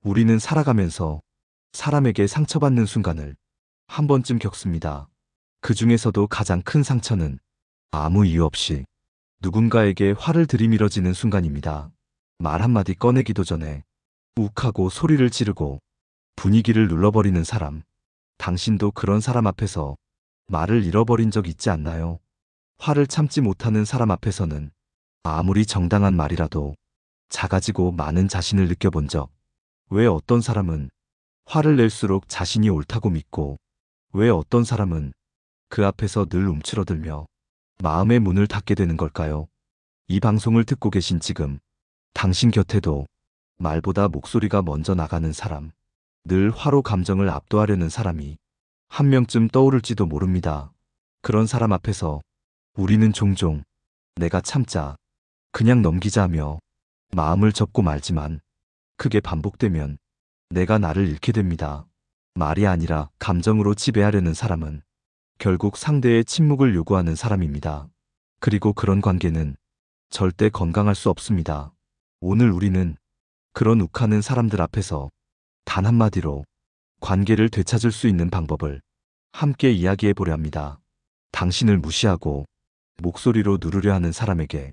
우리는 살아가면서 사람에게 상처받는 순간을 한 번쯤 겪습니다. 그 중에서도 가장 큰 상처는 아무 이유 없이 누군가에게 화를 들이밀어지는 순간입니다. 말 한마디 꺼내기도 전에 욱하고 소리를 지르고 분위기를 눌러버리는 사람. 당신도 그런 사람 앞에서 말을 잃어버린 적 있지 않나요? 화를 참지 못하는 사람 앞에서는 아무리 정당한 말이라도 작아지고 많은 자신을 느껴본 적. 왜 어떤 사람은 화를 낼수록 자신이 옳다고 믿고, 왜 어떤 사람은 그 앞에서 늘 움츠러들며 마음의 문을 닫게 되는 걸까요? 이 방송을 듣고 계신 지금 당신 곁에도 말보다 목소리가 먼저 나가는 사람, 늘 화로 감정을 압도하려는 사람이 한 명쯤 떠오를지도 모릅니다. 그런 사람 앞에서 우리는 종종 내가 참자, 그냥 넘기자 하며 마음을 접고 말지만, 그게 반복되면 내가 나를 잃게 됩니다. 말이 아니라 감정으로 지배하려는 사람은 결국 상대의 침묵을 요구하는 사람입니다. 그리고 그런 관계는 절대 건강할 수 없습니다. 오늘 우리는 그런 욱하는 사람들 앞에서 단 한마디로 관계를 되찾을 수 있는 방법을 함께 이야기해 보려 합니다. 당신을 무시하고 목소리로 누르려 하는 사람에게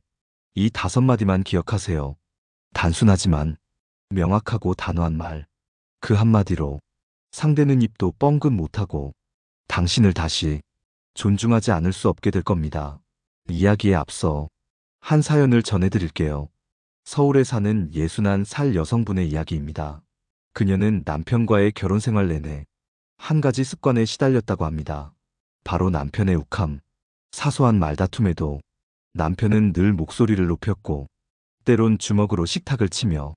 이 5마디만 기억하세요. 단순하지만 명확하고 단호한 말. 그 한마디로 상대는 입도 뻥긋 못하고 당신을 다시 존중하지 않을 수 없게 될 겁니다. 이야기에 앞서 한 사연을 전해드릴게요. 서울에 사는 61살 여성분의 이야기입니다. 그녀는 남편과의 결혼 생활 내내 한 가지 습관에 시달렸다고 합니다. 바로 남편의 욱함. 사소한 말다툼에도 남편은 늘 목소리를 높였고, 때론 주먹으로 식탁을 치며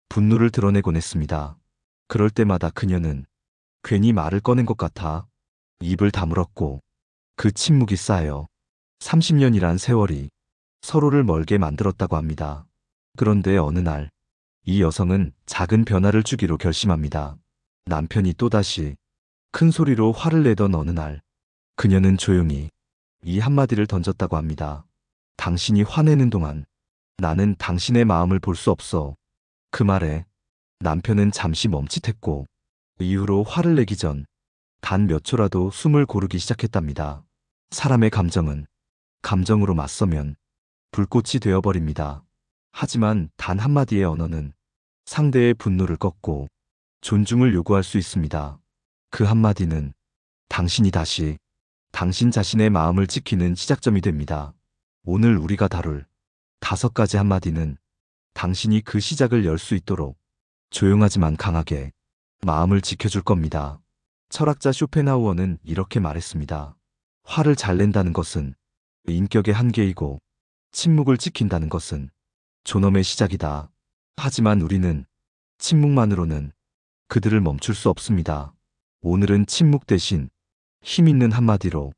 분노를 드러내곤 했습니다. 그럴 때마다 그녀는 괜히 말을 꺼낸 것 같아 입을 다물었고, 그 침묵이 쌓여 30년이란 세월이 서로를 멀게 만들었다고 합니다. 그런데 어느 날 이 여성은 작은 변화를 주기로 결심합니다. 남편이 또다시 큰 소리로 화를 내던 어느 날, 그녀는 조용히 이 한마디를 던졌다고 합니다. 당신이 화내는 동안 나는 당신의 마음을 볼 수 없어. 그 말에 남편은 잠시 멈칫했고, 이후로 화를 내기 전 단 몇 초라도 숨을 고르기 시작했답니다. 사람의 감정은 감정으로 맞서면 불꽃이 되어버립니다. 하지만 단 한마디의 언어는 상대의 분노를 꺾고 존중을 요구할 수 있습니다. 그 한마디는 당신이 다시 당신 자신의 마음을 지키는 시작점이 됩니다. 오늘 우리가 다룰 5가지 한마디는 당신이 그 시작을 열 수 있도록 조용하지만 강하게 마음을 지켜줄 겁니다. 철학자 쇼펜하우어는 이렇게 말했습니다. 화를 잘 낸다는 것은 인격의 한계이고, 침묵을 지킨다는 것은 존엄의 시작이다. 하지만 우리는 침묵만으로는 그들을 멈출 수 없습니다. 오늘은 침묵 대신 힘 있는 한마디로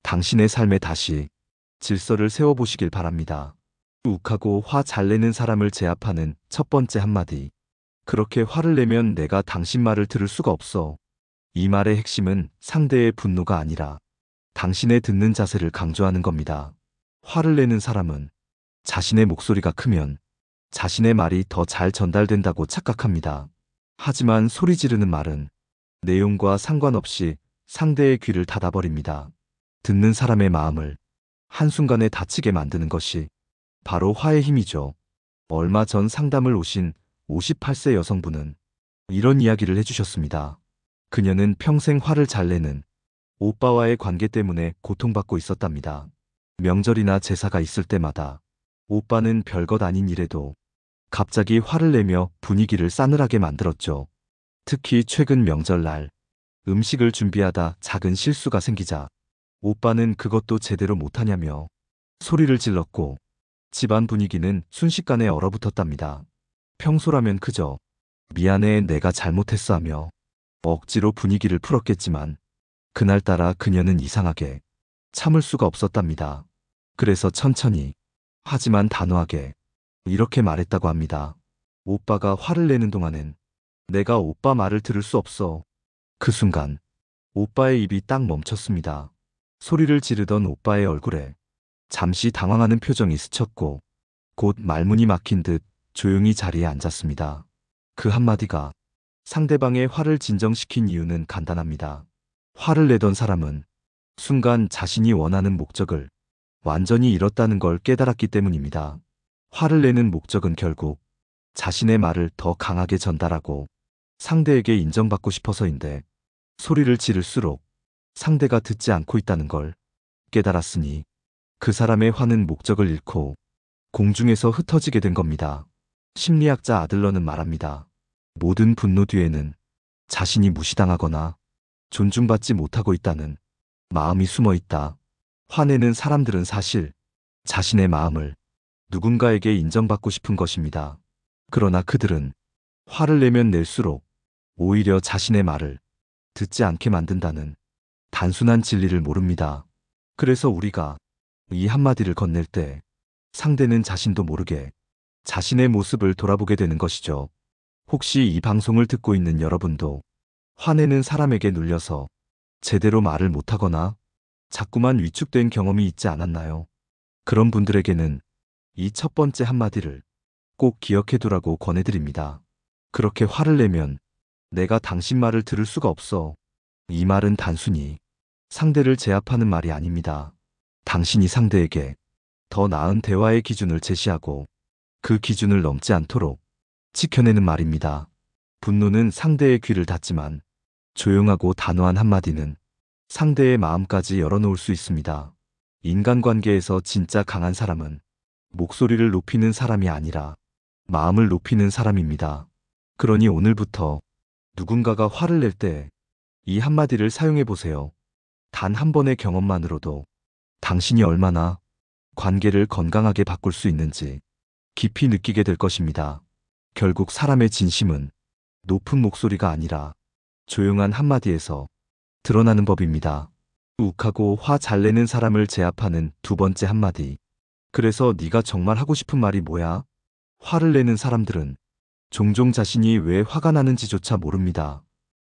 당신의 삶에 다시 질서를 세워보시길 바랍니다. 욱하고 화 잘 내는 사람을 제압하는 첫 번째 한마디. 그렇게 화를 내면 내가 당신 말을 들을 수가 없어. 이 말의 핵심은 상대의 분노가 아니라 당신의 듣는 자세를 강조하는 겁니다. 화를 내는 사람은 자신의 목소리가 크면 자신의 말이 더 잘 전달된다고 착각합니다. 하지만 소리 지르는 말은 내용과 상관없이 상대의 귀를 닫아버립니다. 듣는 사람의 마음을 한순간에 다치게 만드는 것이 바로 화의 힘이죠. 얼마 전 상담을 오신 58세 여성분은 이런 이야기를 해주셨습니다. 그녀는 평생 화를 잘 내는 오빠와의 관계 때문에 고통받고 있었답니다. 명절이나 제사가 있을 때마다 오빠는 별것 아닌 일에도 갑자기 화를 내며 분위기를 싸늘하게 만들었죠. 특히 최근 명절날 음식을 준비하다 작은 실수가 생기자 오빠는 그것도 제대로 못하냐며 소리를 질렀고, 집안 분위기는 순식간에 얼어붙었답니다. 평소라면 그저 미안해 내가 잘못했어 하며 억지로 분위기를 풀었겠지만, 그날따라 그녀는 이상하게 참을 수가 없었답니다. 그래서 천천히 하지만 단호하게 이렇게 말했다고 합니다. 오빠가 화를 내는 동안엔 내가 오빠 말을 들을 수 없어. 그 순간 오빠의 입이 딱 멈췄습니다. 소리를 지르던 오빠의 얼굴에 잠시 당황하는 표정이 스쳤고, 곧 말문이 막힌 듯 조용히 자리에 앉았습니다. 그 한마디가 상대방의 화를 진정시킨 이유는 간단합니다. 화를 내던 사람은 순간 자신이 원하는 목적을 완전히 잃었다는 걸 깨달았기 때문입니다. 화를 내는 목적은 결국 자신의 말을 더 강하게 전달하고 상대에게 인정받고 싶어서인데, 소리를 지를수록 상대가 듣지 않고 있다는 걸 깨달았으니 그 사람의 화는 목적을 잃고 공중에서 흩어지게 된 겁니다. 심리학자 아들러는 말합니다. 모든 분노 뒤에는 자신이 무시당하거나 존중받지 못하고 있다는 마음이 숨어 있다. 화내는 사람들은 사실 자신의 마음을 누군가에게 인정받고 싶은 것입니다. 그러나 그들은 화를 내면 낼수록 오히려 자신의 말을 듣지 않게 만든다는 단순한 진리를 모릅니다. 그래서 우리가 이 한마디를 건넬 때 상대는 자신도 모르게 자신의 모습을 돌아보게 되는 것이죠. 혹시 이 방송을 듣고 있는 여러분도 화내는 사람에게 눌려서 제대로 말을 못하거나 자꾸만 위축된 경험이 있지 않았나요? 그런 분들에게는 이 첫 번째 한마디를 꼭 기억해두라고 권해드립니다. 그렇게 화를 내면 내가 당신 말을 들을 수가 없어. 이 말은 단순히 상대를 제압하는 말이 아닙니다. 당신이 상대에게 더 나은 대화의 기준을 제시하고 그 기준을 넘지 않도록 지켜내는 말입니다. 분노는 상대의 귀를 닫지만 조용하고 단호한 한마디는 상대의 마음까지 열어놓을 수 있습니다. 인간관계에서 진짜 강한 사람은 목소리를 높이는 사람이 아니라 마음을 높이는 사람입니다. 그러니 오늘부터 누군가가 화를 낼 때 이 한마디를 사용해 보세요. 단 한 번의 경험만으로도 당신이 얼마나 관계를 건강하게 바꿀 수 있는지 깊이 느끼게 될 것입니다. 결국 사람의 진심은 높은 목소리가 아니라 조용한 한마디에서 드러나는 법입니다. 욱하고 화 잘 내는 사람을 제압하는 두 번째 한마디. 그래서 네가 정말 하고 싶은 말이 뭐야? 화를 내는 사람들은 종종 자신이 왜 화가 나는지조차 모릅니다.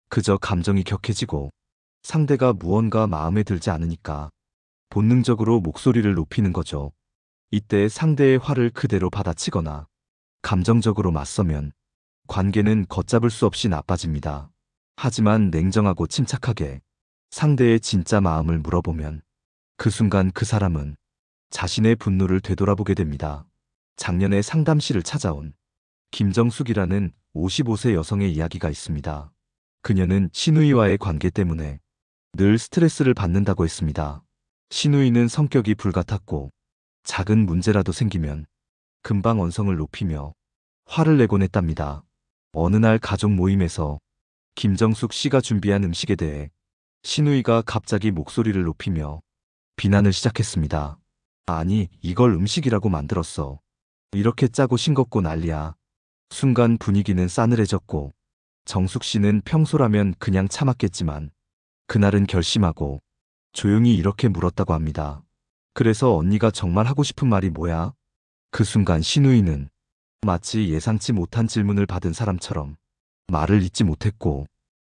그저 감정이 격해지고 상대가 무언가 마음에 들지 않으니까 본능적으로 목소리를 높이는 거죠. 이때 상대의 화를 그대로 받아치거나 감정적으로 맞서면 관계는 걷잡을 수 없이 나빠집니다. 하지만 냉정하고 침착하게 상대의 진짜 마음을 물어보면 그 순간 그 사람은 자신의 분노를 되돌아보게 됩니다. 작년에 상담실을 찾아온 김정숙이라는 55세 여성의 이야기가 있습니다. 그녀는 시누이와의 관계 때문에 늘 스트레스를 받는다고 했습니다. 시누이는 성격이 불같았고 작은 문제라도 생기면 금방 언성을 높이며 화를 내곤 했답니다. 어느 날 가족 모임에서 김정숙 씨가 준비한 음식에 대해 시누이가 갑자기 목소리를 높이며 비난을 시작했습니다. 아니, 이걸 음식이라고 만들었어. 이렇게 짜고 싱겁고 난리야. 순간 분위기는 싸늘해졌고 정숙 씨는 평소라면 그냥 참았겠지만 그날은 결심하고 조용히 이렇게 물었다고 합니다. 그래서 언니가 정말 하고 싶은 말이 뭐야? 그 순간 시누이는 마치 예상치 못한 질문을 받은 사람처럼 말을 잇지 못했고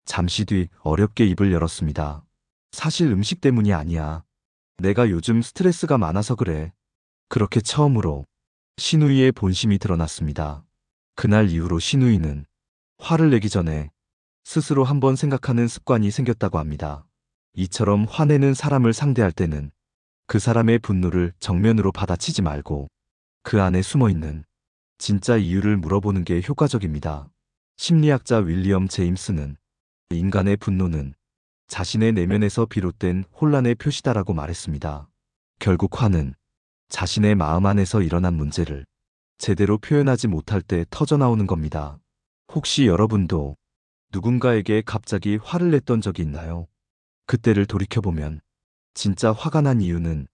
잠시 뒤 어렵게 입을 열었습니다. 사실 음식 때문이 아니야. 내가 요즘 스트레스가 많아서 그래. 그렇게 처음으로 시누이의 본심이 드러났습니다. 그날 이후로 시누이는 화를 내기 전에 스스로 한번 생각하는 습관이 생겼다고 합니다. 이처럼 화내는 사람을 상대할 때는 그 사람의 분노를 정면으로 받아치지 말고 그 안에 숨어있는 진짜 이유를 물어보는 게 효과적입니다. 심리학자 윌리엄 제임스는 인간의 분노는 자신의 내면에서 비롯된 혼란의 표시다라고 말했습니다. 결국 화는 자신의 마음 안에서 일어난 문제를 제대로 표현하지 못할 때 터져나오는 겁니다. 혹시 여러분도 누군가에게 갑자기 화를 냈던 적이 있나요? 그때를 돌이켜보면 진짜 화가 난 이유는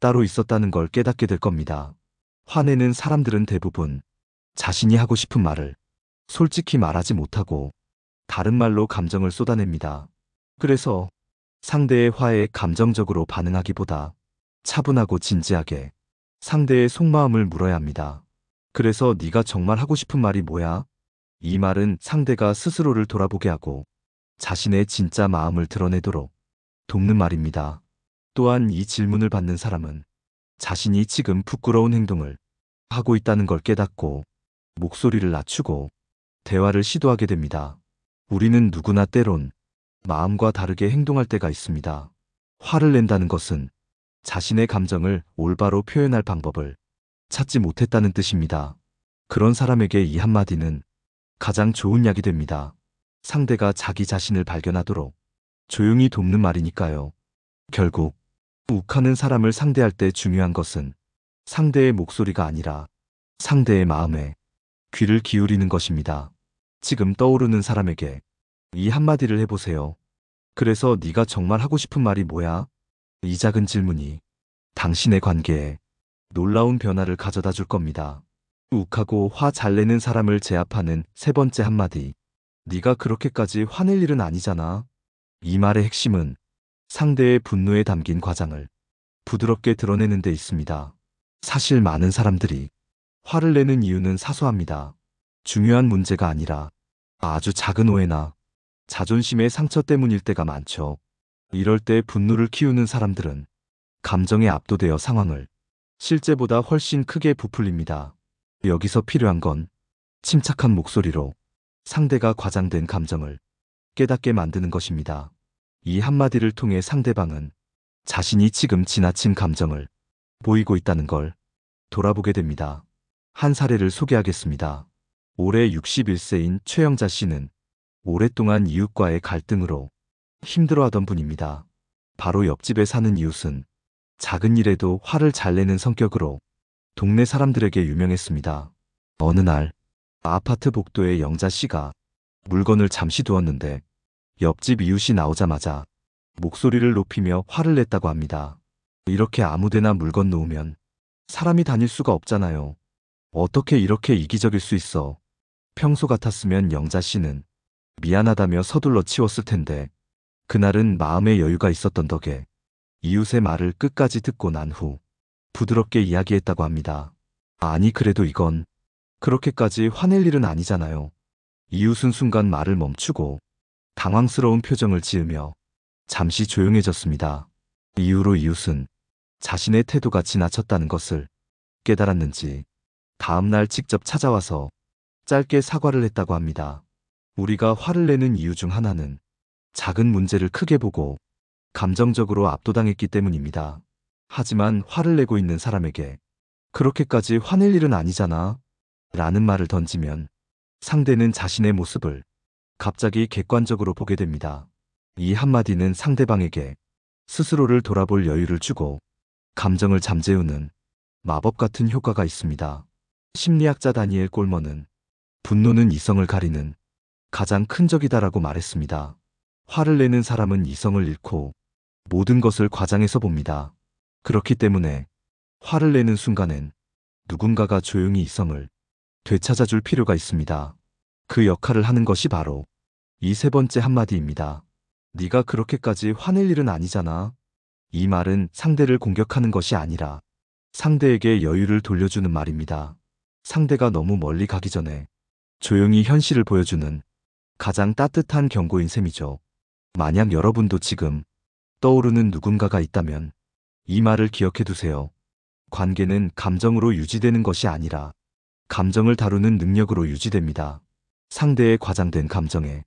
따로 있었다는 걸 깨닫게 될 겁니다. 화내는 사람들은 대부분 자신이 하고 싶은 말을 솔직히 말하지 못하고 다른 말로 감정을 쏟아냅니다. 그래서 상대의 화에 감정적으로 반응하기보다 차분하고 진지하게 상대의 속마음을 물어야 합니다. 그래서 네가 정말 하고 싶은 말이 뭐야? 이 말은 상대가 스스로를 돌아보게 하고 자신의 진짜 마음을 드러내도록 돕는 말입니다. 또한 이 질문을 받는 사람은 자신이 지금 부끄러운 행동을 하고 있다는 걸 깨닫고 목소리를 낮추고 대화를 시도하게 됩니다. 우리는 누구나 때론 마음과 다르게 행동할 때가 있습니다. 화를 낸다는 것은 자신의 감정을 올바로 표현할 방법을 찾지 못했다는 뜻입니다. 그런 사람에게 이 한마디는 가장 좋은 약이 됩니다. 상대가 자기 자신을 발견하도록 조용히 돕는 말이니까요. 결국 욱하는 사람을 상대할 때 중요한 것은 상대의 목소리가 아니라 상대의 마음에 귀를 기울이는 것입니다. 지금 떠오르는 사람에게 이 한마디를 해보세요. 그래서 네가 정말 하고 싶은 말이 뭐야? 이 작은 질문이 당신의 관계에 놀라운 변화를 가져다 줄 겁니다. 욱하고 화 잘 내는 사람을 제압하는 세 번째 한마디. 네가 그렇게까지 화낼 일은 아니잖아. 이 말의 핵심은 상대의 분노에 담긴 과장을 부드럽게 드러내는 데 있습니다. 사실 많은 사람들이 화를 내는 이유는 사소합니다. 중요한 문제가 아니라 아주 작은 오해나 자존심의 상처 때문일 때가 많죠. 이럴 때 분노를 키우는 사람들은 감정에 압도되어 상황을 실제보다 훨씬 크게 부풀립니다. 여기서 필요한 건 침착한 목소리로 상대가 과장된 감정을 깨닫게 만드는 것입니다. 이 한마디를 통해 상대방은 자신이 지금 지나친 감정을 보이고 있다는 걸 돌아보게 됩니다. 한 사례를 소개하겠습니다. 올해 61세인 최영자 씨는 오랫동안 이웃과의 갈등으로 힘들어하던 분입니다. 바로 옆집에 사는 이웃은 작은 일에도 화를 잘 내는 성격으로 동네 사람들에게 유명했습니다. 어느 날 아파트 복도에 영자 씨가 물건을 잠시 두었는데 옆집 이웃이 나오자마자 목소리를 높이며 화를 냈다고 합니다. 이렇게 아무데나 물건 놓으면 사람이 다닐 수가 없잖아요. 어떻게 이렇게 이기적일 수 있어? 평소 같았으면 영자 씨는 미안하다며 서둘러 치웠을 텐데 그날은 마음의 여유가 있었던 덕에 이웃의 말을 끝까지 듣고 난 후 부드럽게 이야기했다고 합니다. 아니 그래도 이건 그렇게까지 화낼 일은 아니잖아요. 이웃은 순간 말을 멈추고 당황스러운 표정을 지으며 잠시 조용해졌습니다. 이후로 이웃은 자신의 태도가 지나쳤다는 것을 깨달았는지 다음날 직접 찾아와서 짧게 사과를 했다고 합니다. 우리가 화를 내는 이유 중 하나는 작은 문제를 크게 보고 감정적으로 압도당했기 때문입니다. 하지만 화를 내고 있는 사람에게 그렇게까지 화낼 일은 아니잖아 라는 말을 던지면 상대는 자신의 모습을 갑자기 객관적으로 보게 됩니다. 이 한마디는 상대방에게 스스로를 돌아볼 여유를 주고 감정을 잠재우는 마법 같은 효과가 있습니다. 심리학자 다니엘 꼴머는 분노는 이성을 가리는 가장 큰 적이다라고 말했습니다. 화를 내는 사람은 이성을 잃고 모든 것을 과장해서 봅니다. 그렇기 때문에 화를 내는 순간엔 누군가가 조용히 이성을 되찾아줄 필요가 있습니다. 그 역할을 하는 것이 바로 이 세 번째 한마디입니다. 네가 그렇게까지 화낼 일은 아니잖아. 이 말은 상대를 공격하는 것이 아니라 상대에게 여유를 돌려주는 말입니다. 상대가 너무 멀리 가기 전에 조용히 현실을 보여주는 가장 따뜻한 경고인 셈이죠. 만약 여러분도 지금 떠오르는 누군가가 있다면 이 말을 기억해 두세요. 관계는 감정으로 유지되는 것이 아니라 감정을 다루는 능력으로 유지됩니다. 상대의 과장된 감정에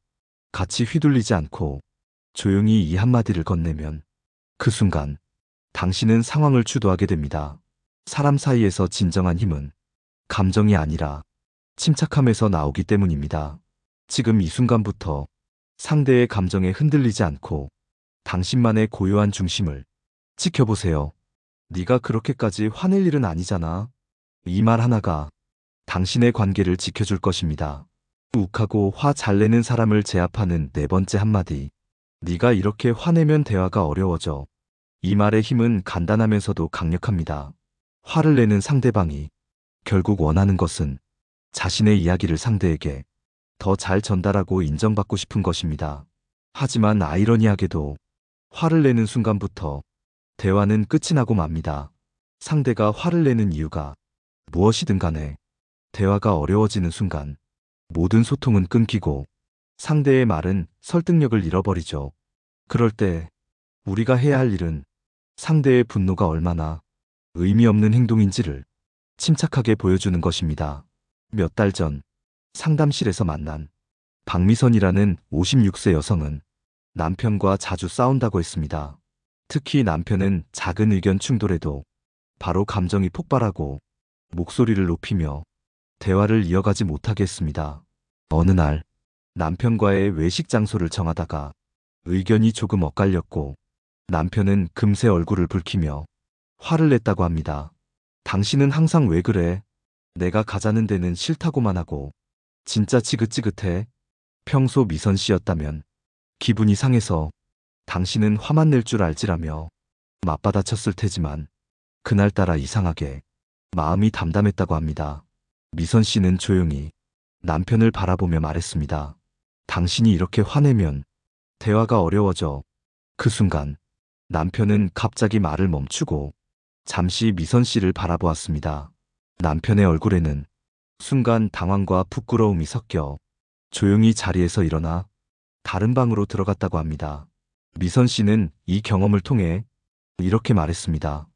같이 휘둘리지 않고 조용히 이 한마디를 건네면 그 순간 당신은 상황을 주도하게 됩니다. 사람 사이에서 진정한 힘은 감정이 아니라 침착함에서 나오기 때문입니다. 지금 이 순간부터 상대의 감정에 흔들리지 않고 당신만의 고요한 중심을 지켜보세요. 네가 그렇게까지 화낼 일은 아니잖아. 이 말 하나가 당신의 관계를 지켜줄 것입니다. 욱하고 화 잘 내는 사람을 제압하는 네 번째 한마디. 네가 이렇게 화내면 대화가 어려워져. 이 말의 힘은 간단하면서도 강력합니다. 화를 내는 상대방이 결국 원하는 것은 자신의 이야기를 상대에게 더 잘 전달하고 인정받고 싶은 것입니다. 하지만 아이러니하게도 화를 내는 순간부터 대화는 끝이 나고 맙니다. 상대가 화를 내는 이유가 무엇이든 간에 대화가 어려워지는 순간 모든 소통은 끊기고 상대의 말은 설득력을 잃어버리죠. 그럴 때 우리가 해야 할 일은 상대의 분노가 얼마나 의미 없는 행동인지를 침착하게 보여주는 것입니다. 몇 달 전 상담실에서 만난 박미선이라는 56세 여성은 남편과 자주 싸운다고 했습니다. 특히 남편은 작은 의견 충돌에도 바로 감정이 폭발하고 목소리를 높이며 대화를 이어가지 못하게 했습니다. 어느 날 남편과의 외식 장소를 정하다가 의견이 조금 엇갈렸고 남편은 금세 얼굴을 붉히며 화를 냈다고 합니다. 당신은 항상 왜 그래? 내가 가자는 데는 싫다고만 하고 진짜 지긋지긋해. 평소 미선 씨였다면 기분이 상해서 당신은 화만 낼 줄 알지라며 맞받아쳤을 테지만 그날따라 이상하게 마음이 담담했다고 합니다. 미선 씨는 조용히 남편을 바라보며 말했습니다. 당신이 이렇게 화내면 대화가 어려워져. 그 순간 남편은 갑자기 말을 멈추고 잠시 미선 씨를 바라보았습니다. 남편의 얼굴에는 순간 당황과 부끄러움이 섞여 조용히 자리에서 일어나 다른 방으로 들어갔다고 합니다. 미선 씨는 이 경험을 통해 이렇게 말했습니다.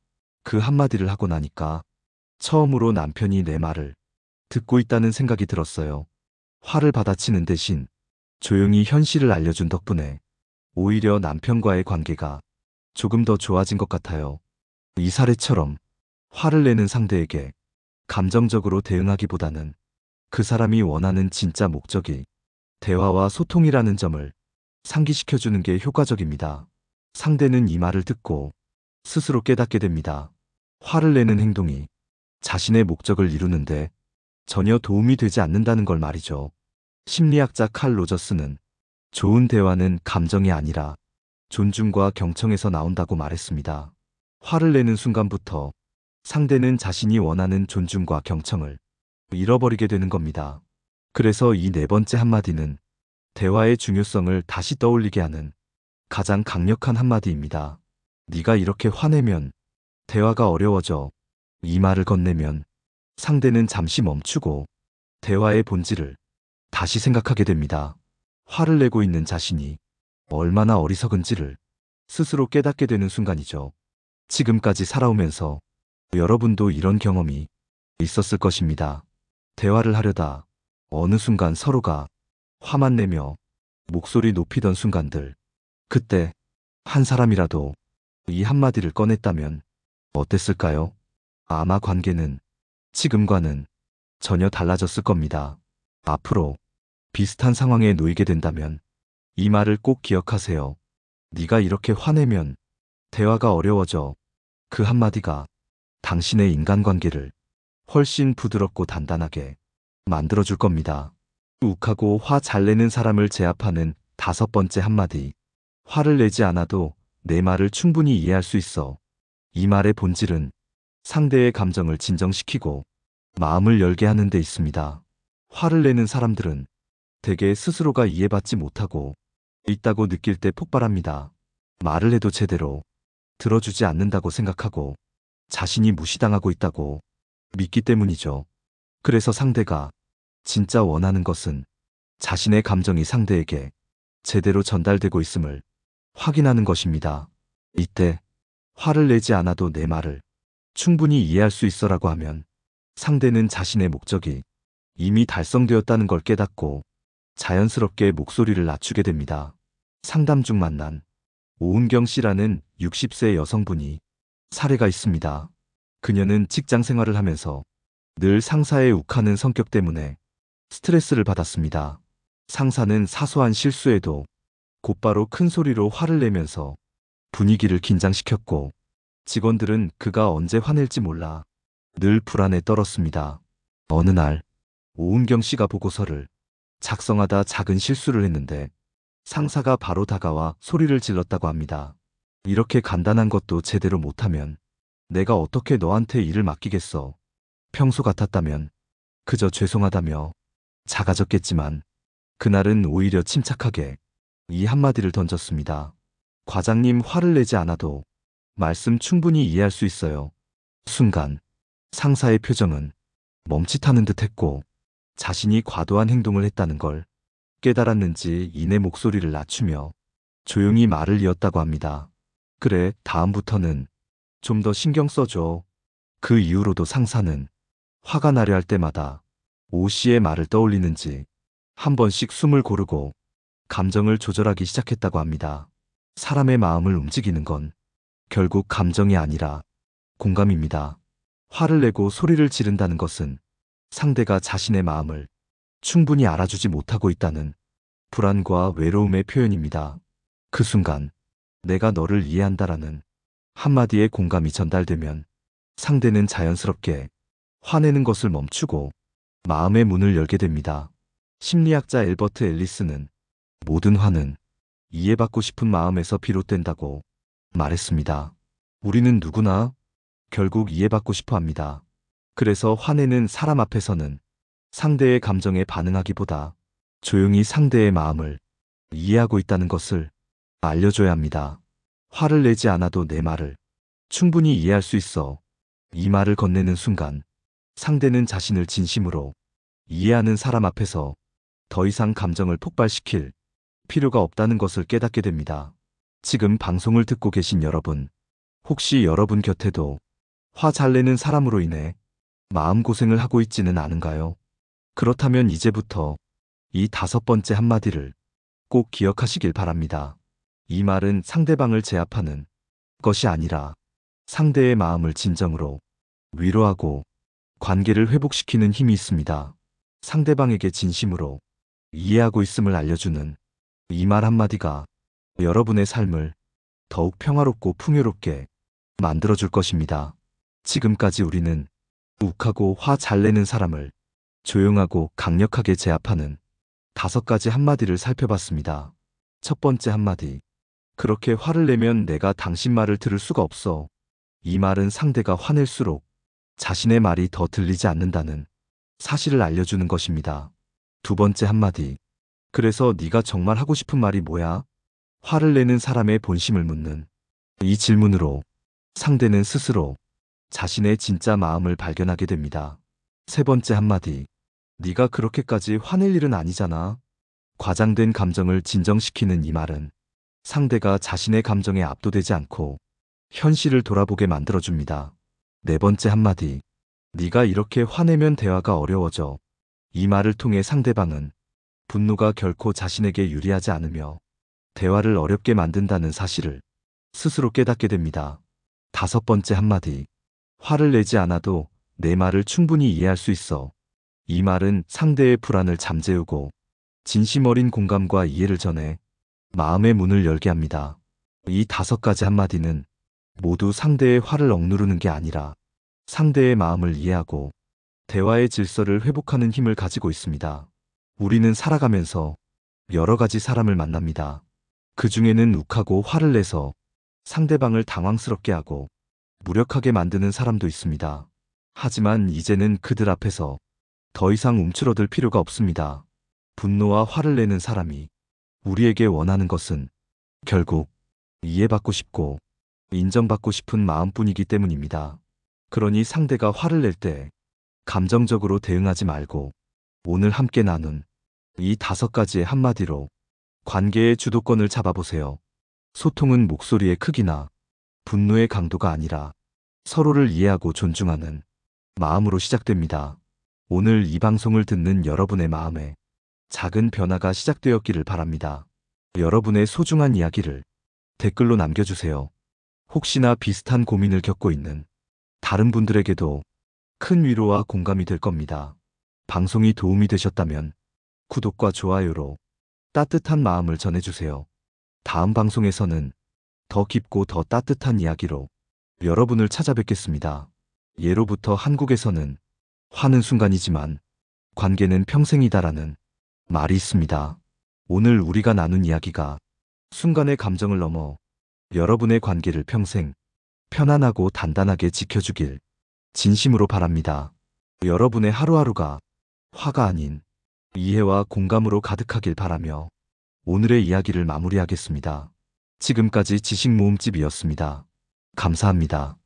그 한마디를 하고 나니까 처음으로 남편이 내 말을 듣고 있다는 생각이 들었어요. 화를 받아치는 대신 조용히 현실을 알려준 덕분에 오히려 남편과의 관계가 조금 더 좋아진 것 같아요. 이 사례처럼 화를 내는 상대에게 감정적으로 대응하기보다는 그 사람이 원하는 진짜 목적이 대화와 소통이라는 점을 상기시켜주는 게 효과적입니다. 상대는 이 말을 듣고 스스로 깨닫게 됩니다. 화를 내는 행동이 자신의 목적을 이루는데 전혀 도움이 되지 않는다는 걸 말이죠. 심리학자 칼 로저스는 좋은 대화는 감정이 아니라 존중과 경청에서 나온다고 말했습니다. 화를 내는 순간부터 상대는 자신이 원하는 존중과 경청을 잃어버리게 되는 겁니다. 그래서 이 네 번째 한마디는 대화의 중요성을 다시 떠올리게 하는 가장 강력한 한마디입니다. 네가 이렇게 화내면 대화가 어려워져. 이 말을 건네면 상대는 잠시 멈추고 대화의 본질을 다시 생각하게 됩니다. 화를 내고 있는 자신이 얼마나 어리석은지를 스스로 깨닫게 되는 순간이죠. 지금까지 살아오면서 여러분도 이런 경험이 있었을 것입니다. 대화를 하려다 어느 순간 서로가 화만 내며 목소리 높이던 순간들. 그때 한 사람이라도 이 한마디를 꺼냈다면 어땠을까요? 아마 관계는 지금과는 전혀 달라졌을 겁니다. 앞으로 비슷한 상황에 놓이게 된다면 이 말을 꼭 기억하세요. 네가 이렇게 화내면 대화가 어려워져. 그 한마디가 당신의 인간관계를 훨씬 부드럽고 단단하게 만들어줄 겁니다. 욱하고 화 잘 내는 사람을 제압하는 다섯 번째 한마디. 화를 내지 않아도 내 말을 충분히 이해할 수 있어. 이 말의 본질은 상대의 감정을 진정시키고 마음을 열게 하는 데 있습니다. 화를 내는 사람들은 대개 스스로가 이해받지 못하고 있다고 느낄 때 폭발합니다. 말을 해도 제대로 들어주지 않는다고 생각하고 자신이 무시당하고 있다고 믿기 때문이죠. 그래서 상대가 진짜 원하는 것은 자신의 감정이 상대에게 제대로 전달되고 있음을 확인하는 것입니다. 이때 화를 내지 않아도 내 말을 충분히 이해할 수 있어라고 하면 상대는 자신의 목적이 이미 달성되었다는 걸 깨닫고 자연스럽게 목소리를 낮추게 됩니다. 상담 중 만난 오은경 씨라는 60세 여성분이 사례가 있습니다. 그녀는 직장 생활을 하면서 늘 상사의 욱하는 성격 때문에 스트레스를 받았습니다. 상사는 사소한 실수에도 곧바로 큰 소리로 화를 내면서 분위기를 긴장시켰고 직원들은 그가 언제 화낼지 몰라 늘 불안에 떨었습니다. 어느 날 오은경 씨가 보고서를 작성하다 작은 실수를 했는데 상사가 바로 다가와 소리를 질렀다고 합니다. 이렇게 간단한 것도 제대로 못하면 내가 어떻게 너한테 일을 맡기겠어. 평소 같았다면 그저 죄송하다며 작아졌겠지만 그날은 오히려 침착하게 이 한마디를 던졌습니다. 과장님, 화를 내지 않아도 말씀 충분히 이해할 수 있어요. 순간 상사의 표정은 멈칫하는 듯 했고 자신이 과도한 행동을 했다는 걸 깨달았는지 이내 목소리를 낮추며 조용히 말을 이었다고 합니다. 그래, 다음부터는 좀 더 신경 써줘. 그 이후로도 상사는 화가 나려 할 때마다 오 씨의 말을 떠올리는지 한 번씩 숨을 고르고 감정을 조절하기 시작했다고 합니다. 사람의 마음을 움직이는 건 결국 감정이 아니라 공감입니다. 화를 내고 소리를 지른다는 것은 상대가 자신의 마음을 충분히 알아주지 못하고 있다는 불안과 외로움의 표현입니다. 그 순간 내가 너를 이해한다라는 한마디의 공감이 전달되면 상대는 자연스럽게 화내는 것을 멈추고 마음의 문을 열게 됩니다. 심리학자 엘버트 앨리스는 모든 화는 이해받고 싶은 마음에서 비롯된다고 말했습니다. 우리는 누구나 결국 이해받고 싶어 합니다. 그래서 화내는 사람 앞에서는 상대의 감정에 반응하기보다 조용히 상대의 마음을 이해하고 있다는 것을 알려줘야 합니다. 화를 내지 않아도 내 말을 충분히 이해할 수 있어. 이 말을 건네는 순간 상대는 자신을 진심으로 이해하는 사람 앞에서 더 이상 감정을 폭발시킬 필요가 없다는 것을 깨닫게 됩니다. 지금 방송을 듣고 계신 여러분, 혹시 여러분 곁에도 화 잘 내는 사람으로 인해 마음고생을 하고 있지는 않은가요? 그렇다면 이제부터 이 5번째 한마디를 꼭 기억하시길 바랍니다. 이 말은 상대방을 제압하는 것이 아니라 상대의 마음을 진정으로 위로하고 관계를 회복시키는 힘이 있습니다. 상대방에게 진심으로 이해하고 있음을 알려주는 이 말 한마디가 여러분의 삶을 더욱 평화롭고 풍요롭게 만들어줄 것입니다. 지금까지 우리는 욱하고 화 잘 내는 사람을 조용하고 강력하게 제압하는 5가지 한마디를 살펴봤습니다. 첫 번째 한마디. 그렇게 화를 내면 내가 당신 말을 들을 수가 없어. 이 말은 상대가 화낼수록 자신의 말이 더 들리지 않는다는 사실을 알려주는 것입니다. 두 번째 한마디. 그래서 네가 정말 하고 싶은 말이 뭐야? 화를 내는 사람의 본심을 묻는 이 질문으로 상대는 스스로 자신의 진짜 마음을 발견하게 됩니다. 세 번째 한마디. 네가 그렇게까지 화낼 일은 아니잖아. 과장된 감정을 진정시키는 이 말은 상대가 자신의 감정에 압도되지 않고 현실을 돌아보게 만들어줍니다. 네 번째 한마디. 네가 이렇게 화내면 대화가 어려워져. 이 말을 통해 상대방은 분노가 결코 자신에게 유리하지 않으며 대화를 어렵게 만든다는 사실을 스스로 깨닫게 됩니다. 다섯 번째 한마디. 화를 내지 않아도 내 말을 충분히 이해할 수 있어. 이 말은 상대의 불안을 잠재우고 진심 어린 공감과 이해를 전해 마음의 문을 열게 합니다. 이 5가지 한마디는 모두 상대의 화를 억누르는 게 아니라 상대의 마음을 이해하고 대화의 질서를 회복하는 힘을 가지고 있습니다. 우리는 살아가면서 여러 가지 사람을 만납니다. 그 중에는 욱하고 화를 내서 상대방을 당황스럽게 하고 무력하게 만드는 사람도 있습니다. 하지만 이제는 그들 앞에서 더 이상 움츠러들 필요가 없습니다. 분노와 화를 내는 사람이 우리에게 원하는 것은 결국 이해받고 싶고 인정받고 싶은 마음뿐이기 때문입니다. 그러니 상대가 화를 낼 때 감정적으로 대응하지 말고 오늘 함께 나눈 이 5가지의 한마디로 관계의 주도권을 잡아보세요. 소통은 목소리의 크기나 분노의 강도가 아니라 서로를 이해하고 존중하는 마음으로 시작됩니다. 오늘 이 방송을 듣는 여러분의 마음에 작은 변화가 시작되었기를 바랍니다. 여러분의 소중한 이야기를 댓글로 남겨주세요. 혹시나 비슷한 고민을 겪고 있는 다른 분들에게도 큰 위로와 공감이 될 겁니다. 방송이 도움이 되셨다면 구독과 좋아요로 따뜻한 마음을 전해주세요. 다음 방송에서는 더 깊고 더 따뜻한 이야기로 여러분을 찾아뵙겠습니다. 예로부터 한국에서는 화는 순간이지만 관계는 평생이다라는 말이 있습니다. 오늘 우리가 나눈 이야기가 순간의 감정을 넘어 여러분의 관계를 평생 편안하고 단단하게 지켜주길 진심으로 바랍니다. 여러분의 하루하루가 화가 아닌 이해와 공감으로 가득하길 바라며 오늘의 이야기를 마무리하겠습니다. 지금까지 지식모음집이었습니다. 감사합니다.